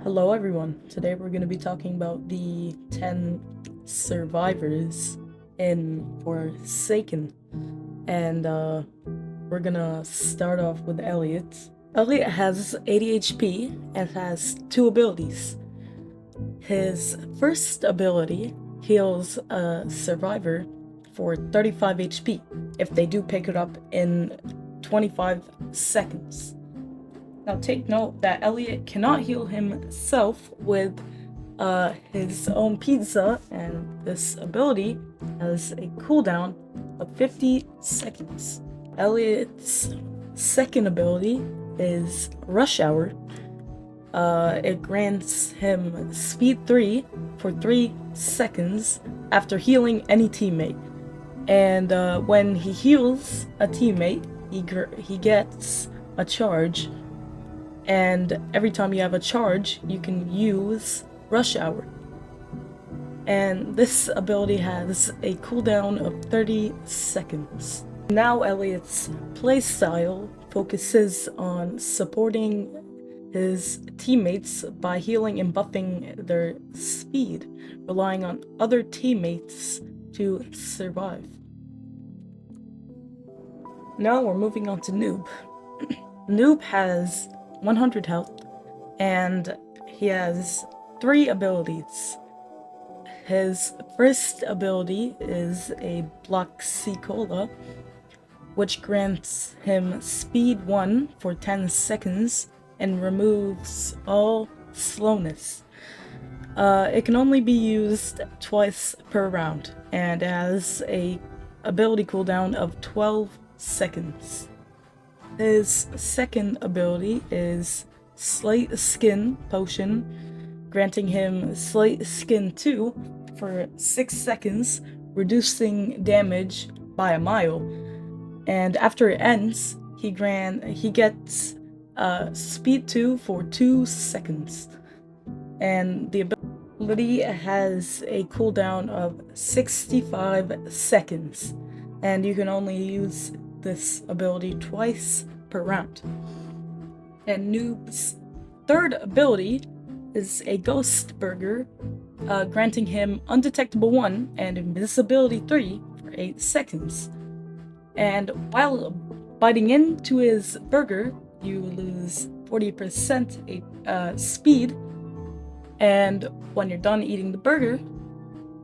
Hello everyone. Today we're going to be talking about the 10 survivors in Forsaken. And we're going to start off with Elliot. Elliot has 80 HP and has 2 abilities. His first ability heals a survivor for 35 HP if they do pick it up in 25 seconds. Now take note that Elliot cannot heal himself with his own pizza, and this ability has a cooldown of 50 seconds. Elliot's second ability is Rush Hour. It grants him Speed 3 for 3 seconds after healing any teammate. And when he heals a teammate, he gets a charge. And every time you have a charge, you can use Rush Hour. And this ability has a cooldown of 30 seconds. Now Elliot's playstyle focuses on supporting his teammates by healing and buffing their speed, relying on other teammates to survive. Now we're moving on to Noob. Noob has 100 health, and he has 3 abilities. His first ability is a Bloxicola, which grants him Speed 1 for 10 seconds and removes all slowness. It can only be used twice per round, and has a ability cooldown of 12 seconds. His second ability is Slight Skin Potion, granting him Slight Skin 2 for 6 seconds, reducing damage by a mile. And after it ends, he gets Speed 2 for 2 seconds. And the ability has a cooldown of 65 seconds, and you can only use this ability twice per round. And Noob's third ability is a Ghost Burger, granting him Undetectable 1 and Invisibility 3 for 8 seconds. And while biting into his burger, you lose 40% speed, and when you're done eating the burger,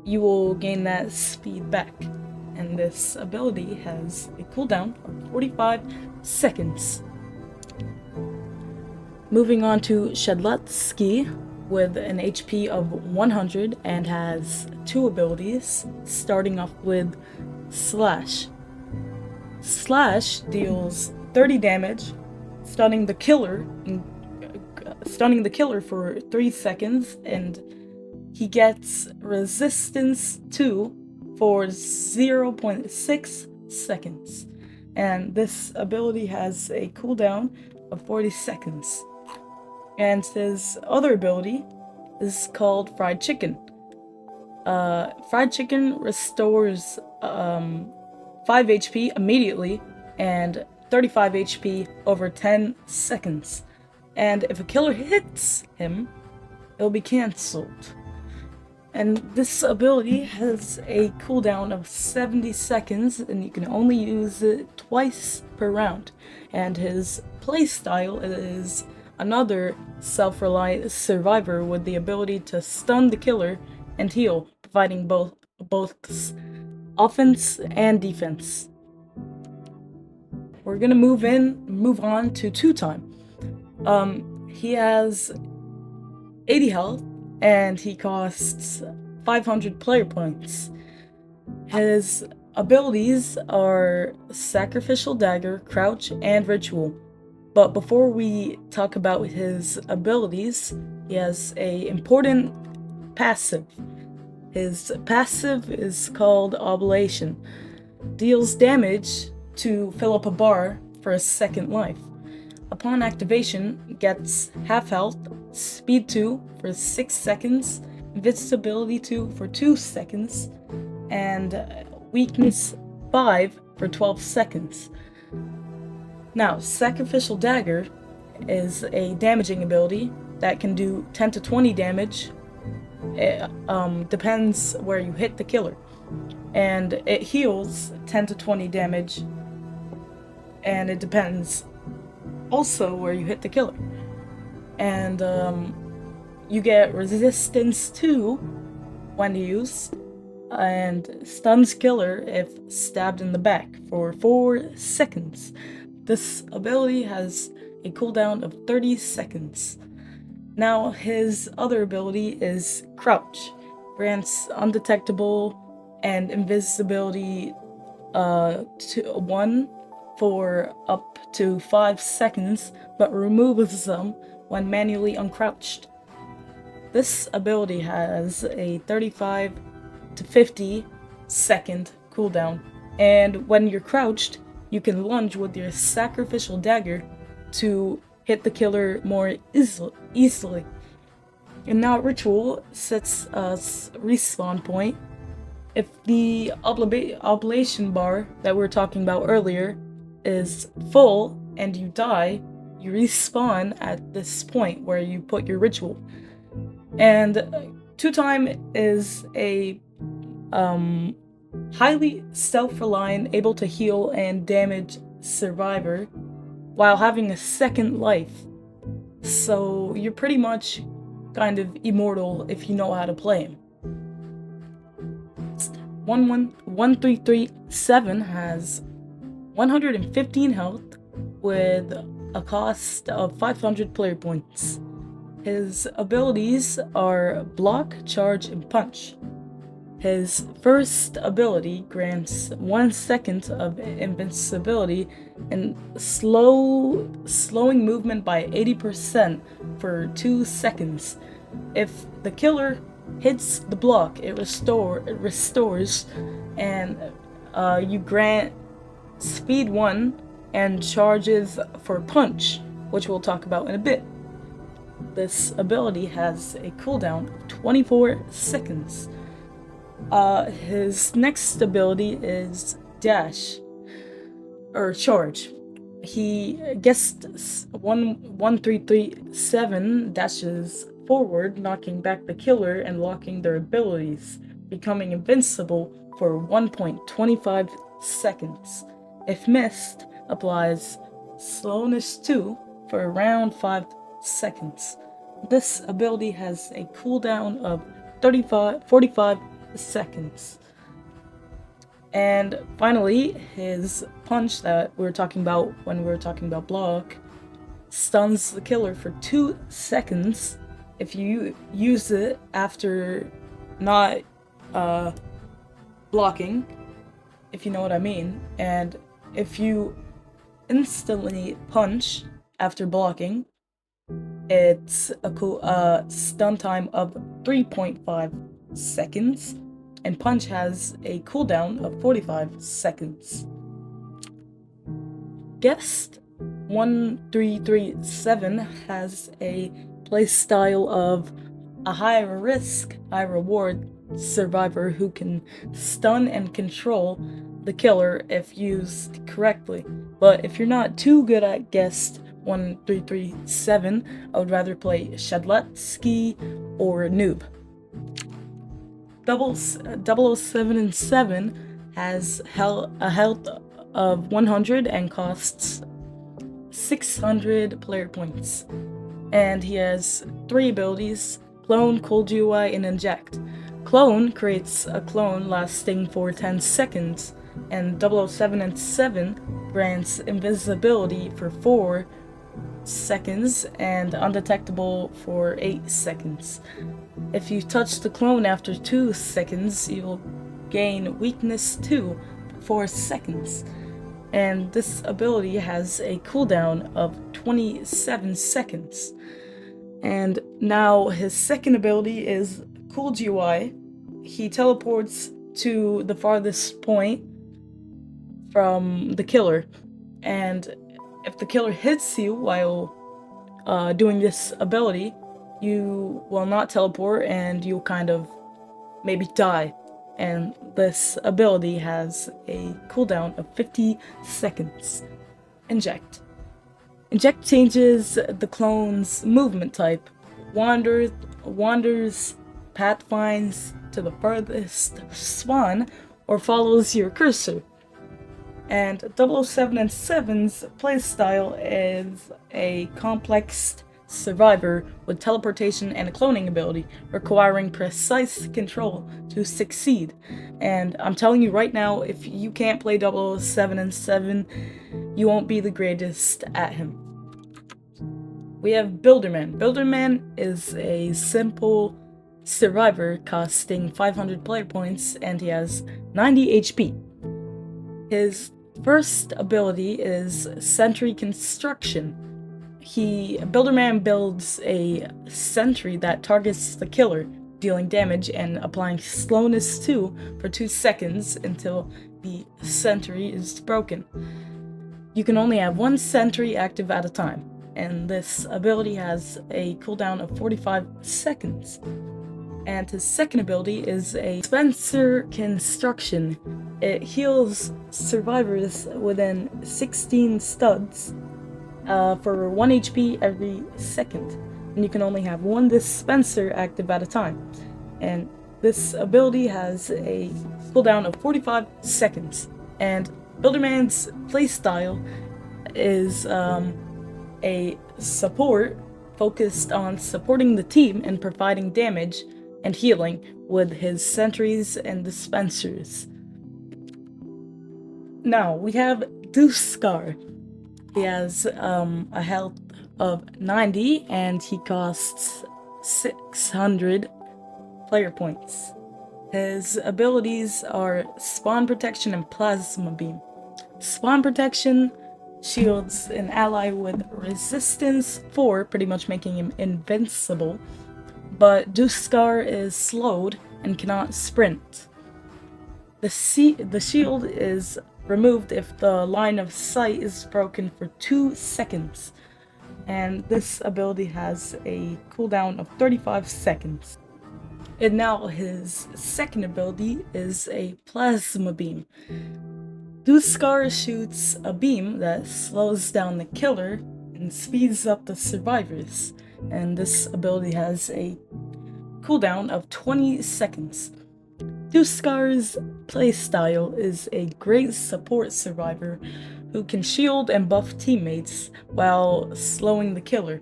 you will gain that speed back. And this ability has a cooldown of 45 seconds. Moving on to Shedletsky with an HP of 100 and has 2 abilities, starting off with Slash. Slash deals 30 damage, stunning the killer for 3 seconds, and he gets Resistance 2 for 0.6 seconds. And this ability has a cooldown of 40 seconds. And his other ability is called Fried Chicken. Fried Chicken restores 5 HP immediately and 35 HP over 10 seconds. And if a killer hits him, it'll be cancelled. And this ability has a cooldown of 70 seconds, and you can only use it twice per round. And his playstyle is another self-reliant survivor with the ability to stun the killer and heal, providing both offense and defense. We're gonna move on to Two Time. He has 80 health, and he costs 500 player points. His abilities are Sacrificial Dagger, Crouch, and Ritual. But before we talk about his abilities, he has an important passive. His passive is called Oblation. Deals damage to fill up a bar for a second life. Upon activation, gets half health, Speed 2 for 6 seconds, Invincibility 2 for 2 seconds, and Weakness 5 for 12 seconds. Now, Sacrificial Dagger is a damaging ability that can do 10 to 20 damage. It depends where you hit the killer. And it heals 10 to 20 damage, and it depends also where you hit the killer. And you get resistance 2 when used, and stuns killer if stabbed in the back for 4 seconds. This ability has a cooldown of 30 seconds. Now, his other ability is Crouch. Grants undetectable and invisibility 1 for up to 5 seconds, but removes them when manually uncrouched. This ability has a 35 to 50 second cooldown, and when you're crouched, you can lunge with your sacrificial dagger to hit the killer more easily. And now Ritual sets a respawn point. If the oblation bar that we were talking about earlier is full and you die, you respawn at this point where you put your ritual. And 2-time is a highly self-reliant, able to heal and damage survivor while having a second life. So you're pretty much kind of immortal if you know how to play him. 1337 has 115 health with a cost of 500 player points. His abilities are Block, Charge, and Punch. His first ability grants 1 second of invincibility and slowing movement by 80% for 2 seconds. If the killer hits the block, it restores, and you grant speed 1 and charges for Punch, which we'll talk about in a bit. This ability has a cooldown of 24 seconds. His next ability is Dash, or Charge. He gets 1337 dashes forward, knocking back the killer and locking their abilities, becoming invincible for 1.25 seconds. If missed, applies Slowness 2 for around 5 seconds. This ability has a cooldown of 45 seconds. And finally, his Punch that we were talking about when we were talking about Block stuns the killer for 2 seconds if you use it after not blocking, if you know what I mean. And if you instantly punch after blocking, it's a cool stun time of 3.5 seconds, and Punch has a cooldown of 45 seconds. Guest 1337 has a playstyle of a high risk, high reward survivor who can stun and control the killer if used correctly. But if you're not too good at Guest 1337, I would rather play Shadletsky or Noob. 007 has a health of 100 and costs 600 player points. And he has 3 abilities: Clone, Cold UI, and Inject. Clone creates a clone lasting for 10 seconds, and 007 grants invisibility for 4 seconds and undetectable for 8 seconds. If you touch the clone after 2 seconds, you will gain Weakness 2 for 4 seconds. And this ability has a cooldown of 27 seconds. And now his second ability is Cold UI. He teleports to the farthest point from the killer, and if the killer hits you while doing this ability, you will not teleport and you'll kind of maybe die. And this ability has a cooldown of 50 seconds. Inject. Inject changes the clone's movement type. wanders, pathfinds to the furthest swan, or follows your cursor. And 007 and 7's playstyle is a complex survivor with teleportation and a cloning ability, requiring precise control to succeed. And I'm telling you right now, if you can't play 007 and 7, you won't be the greatest at him. We have Builderman. Builderman is a simple survivor costing 500 player points, and he has 90 HP. His first ability is Sentry Construction. Builderman builds a sentry that targets the killer, dealing damage and applying slowness 2 for 2 seconds until the sentry is broken. You can only have one sentry active at a time, and this ability has a cooldown of 45 seconds. And his second ability is a Dispenser Construction. It heals survivors within 16 studs for 1 HP every second, and you can only have one dispenser active at a time. And this ability has a cooldown of 45 seconds. And Builderman's playstyle is a support focused on supporting the team and providing damage and healing with his sentries and dispensers. Now we have Duscar. He has a health of 90 and he costs 600 player points. His abilities are Spawn Protection and Plasma Beam. Spawn Protection shields an ally with resistance 4, pretty much making him invincible, but Duscar is slowed and cannot sprint. The shield is removed if the line of sight is broken for 2 seconds, and this ability has a cooldown of 35 seconds. And now his second ability is a Plasma Beam. Duscar shoots a beam that slows down the killer and speeds up the survivors, and this ability has a cooldown of 20 seconds. Duscar's playstyle is a great support survivor who can shield and buff teammates while slowing the killer,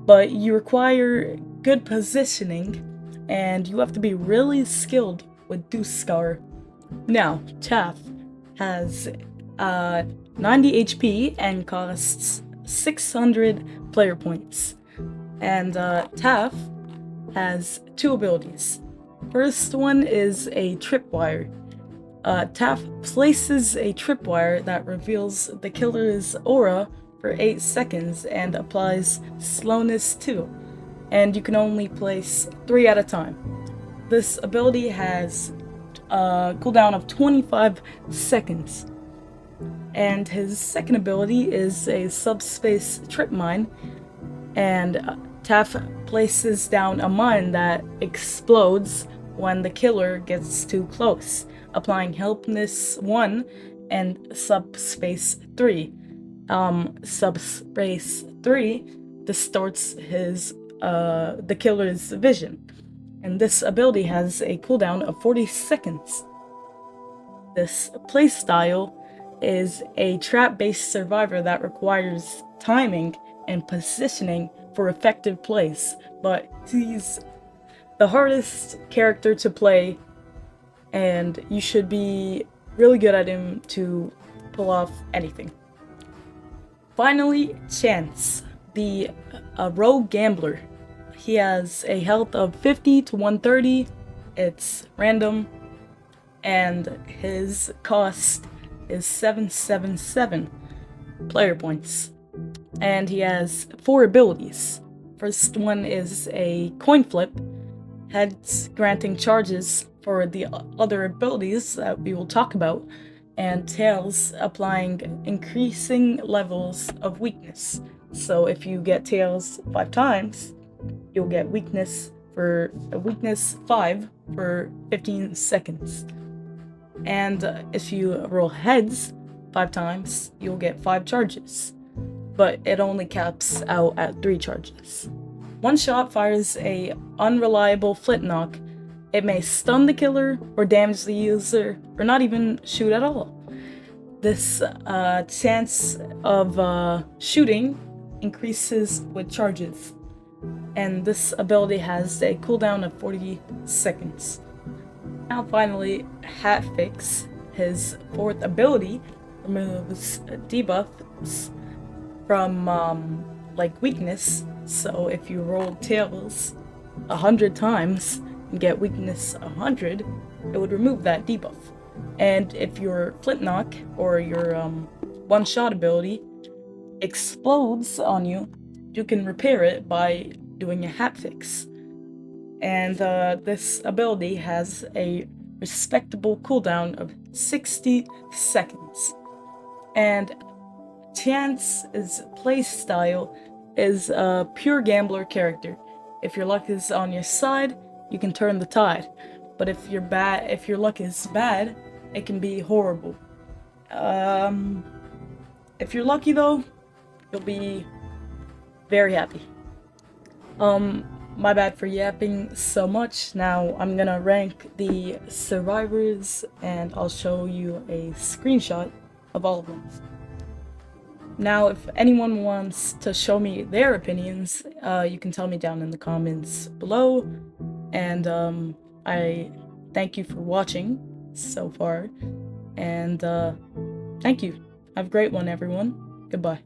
but you require good positioning and you have to be really skilled with Duscar. Now, Taff has 90 HP and costs 600 player points, and Taff has 2 abilities. First one is a tripwire. Taff places a tripwire that reveals the killer's aura for 8 seconds and applies slowness 2, and you can only place 3 at a time. This ability has a cooldown of 25 seconds. And his second ability is a subspace trip mine, and Taff places down a mine that explodes when the killer gets too close, applying helpness 1 and subspace 3. Subspace 3 distorts the killer's vision, and this ability has a cooldown of 40 seconds. This playstyle is a trap-based survivor that requires timing and positioning for effective plays, but he's the hardest character to play, and you should be really good at him to pull off anything. Finally, Chance, the rogue gambler. He has a health of 50 to 130, it's random, and his cost is 777 player points. And he has 4 abilities. First one is a coin flip, heads granting charges for the other abilities that we will talk about, and tails applying increasing levels of weakness. So if you get tails 5 times, you'll get weakness 5 for 15 seconds. And if you roll heads 5 times, you'll get 5 charges, but it only caps out at 3 charges. One shot fires a unreliable flintlock. It may stun the killer or damage the user or not even shoot at all. This chance of shooting increases with charges, and this ability has a cooldown of 40 seconds. Now finally, Hatfix, his fourth ability, removes debuffs from like weakness. So if you roll tails 100 times and get weakness 100, it would remove that debuff. And if your Flintlock or your one-shot ability explodes on you, you can repair it by doing a Hatfix. And this ability has a respectable cooldown of 60 seconds. And Chance's playstyle is a pure gambler character. If your luck is on your side, you can turn the tide. But if your luck is bad, it can be horrible. If you're lucky though, you'll be very happy. My bad for yapping so much. Now I'm gonna rank the survivors and I'll show you a screenshot of all of them. Now, if anyone wants to show me their opinions, you can tell me down in the comments below. And I thank you for watching so far. And thank you. Have a great one, everyone. Goodbye.